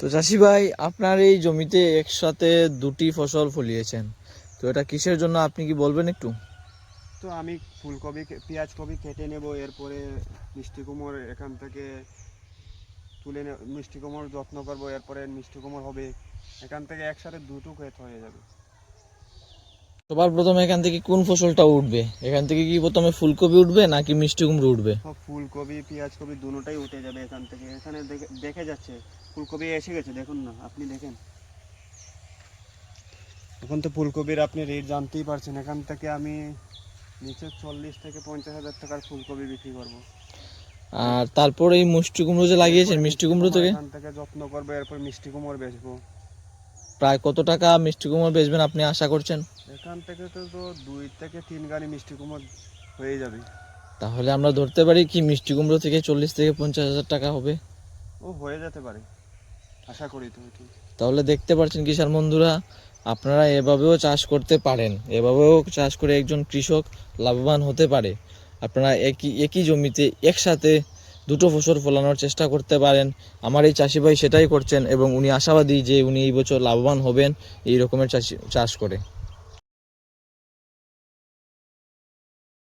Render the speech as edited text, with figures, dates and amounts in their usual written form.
তো চাষি ভাই, আপনার এই জমিতে একসাথে দুটি ফসল ফলিয়েছেন, তো এটা কিসের জন্য আপনি কি বলবেন একটু? তো আমি ফুলকপি পেঁয়াজ কপি কেটে নেব, এরপরে মিষ্টি কুমড়ো এখান থেকে মিষ্টি কুমড়োর যত্ন করব, এরপরে মিষ্টি কুমড়ো হবে। এখান থেকে একসাথে দুটো ক্ষেত হয়ে যাবে। সবার প্রথমে এখান থেকে কোন ফসলটা উঠবে? এখান থেকে কি প্রথমে ফুলকপি উঠবে নাকি মিষ্টি কুমড়ো উঠবে? সব ফুলকপি পেঁয়াজ কপি দুটোটাই উঠে যাবে এখান থেকে। এখানে দেখে যাচ্ছে ফুলকপি এসে গেছে, দেখুন না, আপনি দেখেন। এখন তো ফুলকপির আপনি রেট জানতেই পারছেন। এখান থেকে আমি নিচে 40 থেকে 50 হাজার টাকার ফুলকপি বিক্রি করব। আর তারপর এই মিষ্টি কুমড়ো যে লাগিয়েছেন, এরপরে মিষ্টি কুমড়ো থেকে এখান থেকে যত্ন করবো, এরপর মিষ্টি কুমড়ো বেচবো। প্রায় কত টাকা মিষ্টি কুমড়ো বেচবেন আপনি আশা করছেন? এখান থেকে তো 2 থেকে 3 গাড়ি মিষ্টি কুমড়ো হয়ে যাবে। তাহলে আমরা ধরতে পারি কি মিষ্টি কুমড়ো থেকে 40 থেকে 50 হাজার টাকা হবে? ও হয়ে যেতে পারে, আশা করি তো ঠিক। তাহলে দেখতে পাচ্ছেন কিষাণ বন্ধুরা, আপনারা এভাবেও চাষ করতে পারেন, এভাবেও চাষ করে একজন কৃষক লাভবান হতে পারে। আপনারা একই একই জমিতে একসাথে দুটো ফসল ফলানোর চেষ্টা করতে পারেন। আমার এই চাষি ভাই সেটাই করছেন এবং উনি আশাবাদী যে উনি এই বছর লাভবান হবেন এই রকমের চাষ করে।